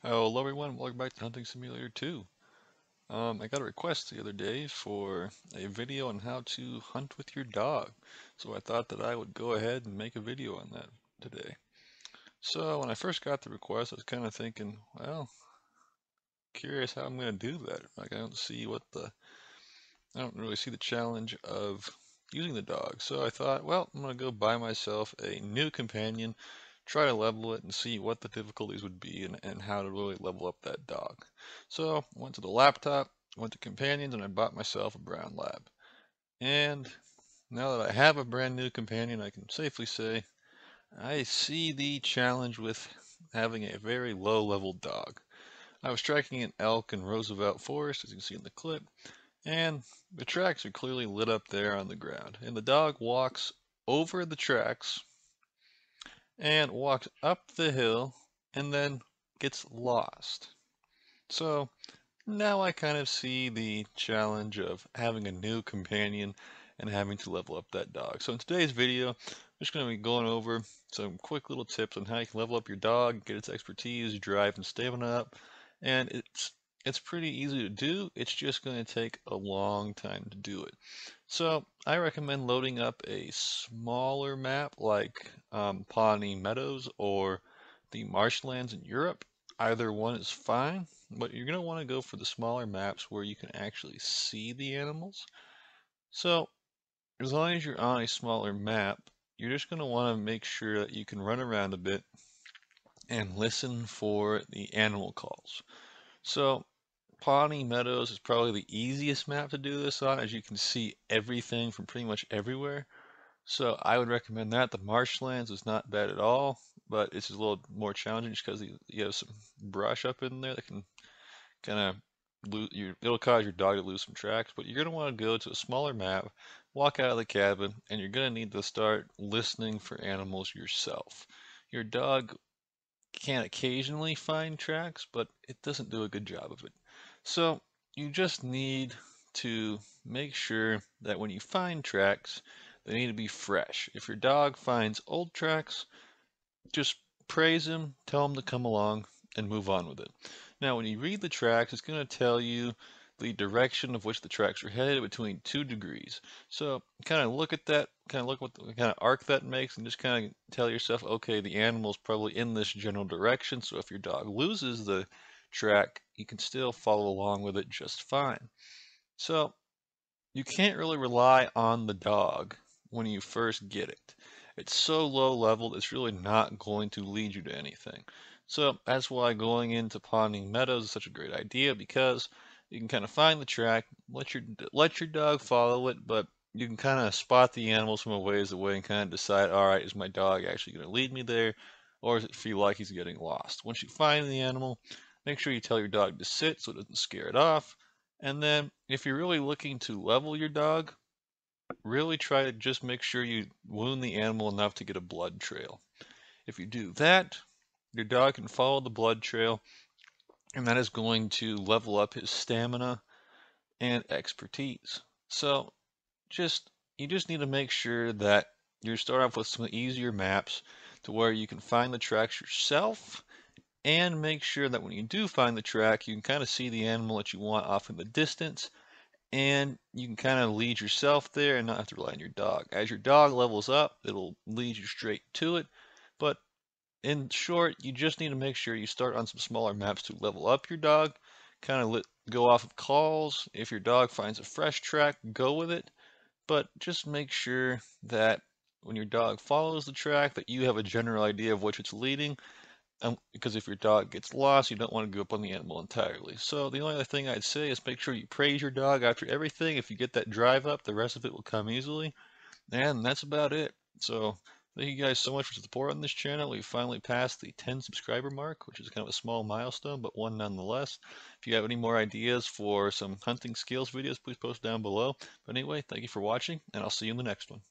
Hello everyone, welcome back to Hunting Simulator 2. I got a request the other day for a video on how to hunt with your dog. So I thought that I would go ahead and make a video on that today. So when I first got the request, I was kind of thinking, well, curious how I'm going to do that. Like I don't really see the challenge of using the dog. So I thought, well, I'm going to go buy myself a new companion, try to level it and see what the difficulties would be and how to really level up that dog. So I went to the laptop, went to companions, and I bought myself a brown lab. And now that I have a brand new companion, I can safely say I see the challenge with having a very low level dog. I was tracking an elk in Roosevelt Forest, as you can see in the clip, and the tracks are clearly lit up there on the ground. And the dog walks over the tracks and walks up the hill and then gets lost. So now I kind of see the challenge of having a new companion and having to level up that dog. So in today's video, I'm just going to be going over some quick little tips on how you can level up your dog, get its expertise, drive, and stamina up. And it's pretty easy to do. It's just going to take a long time to do it. So I recommend loading up a smaller map like Pawnee Meadows or the marshlands in Europe. Either one is fine, but you're going to want to go for the smaller maps where you can actually see the animals. So as long as you're on a smaller map, you're just going to want to make sure that you can run around a bit and listen for the animal calls. So Pawnee Meadows is probably the easiest map to do this on, as you can see everything from pretty much everywhere. So I would recommend that. The marshlands is not bad at all, but it's just a little more challenging just because you have some brush up in there that can kind of it'll cause your dog to lose some tracks. But you're gonna want to go to a smaller map, walk out of the cabin, and you're gonna need to start listening for animals yourself. Your dog can occasionally find tracks, but it doesn't do a good job of it. So you just need to make sure that when you find tracks, they need to be fresh. If your dog finds old tracks, just praise him, tell him to come along, and move on with it. Now, when you read the tracks, it's going to tell you the direction of which the tracks are headed between 2 degrees. So kind of look at that, kind of look what kind of arc that makes, and just kind of tell yourself, okay, the animal's probably in this general direction. So if your dog loses the track, you can still follow along with it just fine. So you can't really rely on the dog when you first get it. It's so low level, it's really not going to lead you to anything. So that's why going into Pawnee Meadows is such a great idea, because you can kind of find the track, let your dog follow it, but you can kind of spot the animals from a ways away and kind of decide, all right, is my dog actually going to lead me there, or does it feel like he's getting lost? Once you find the animal, make sure you tell your dog to sit so it doesn't scare it off. And then if you're really looking to level your dog, really try to just make sure you wound the animal enough to get a blood trail. If you do that, your dog can follow the blood trail, and that is going to level up his stamina and expertise. So just you just need to make sure that you start off with some easier maps to where you can find the tracks yourself, and make sure that when you do find the track, you can kind of see the animal that you want off in the distance, and you can kind of lead yourself there and not have to rely on your dog. As your dog levels up, it'll lead you straight to it. But in short, you just need to make sure you start on some smaller maps to level up your dog. Kind of go off of calls. If your dog finds a fresh track, go with it. But just make sure that when your dog follows the track, that you have a general idea of which it's leading, because if your dog gets lost, you don't want to give up on the animal entirely. So the only other thing I'd say is make sure you praise your dog after everything. If you get that drive up, the rest of it will come easily. And that's about it. So thank you guys so much for support on this channel. We finally passed the 10 subscriber mark, which is kind of a small milestone, but one nonetheless. If you have any more ideas for some hunting skills videos, please post down below. But anyway, thank you for watching, and I'll see you in the next one.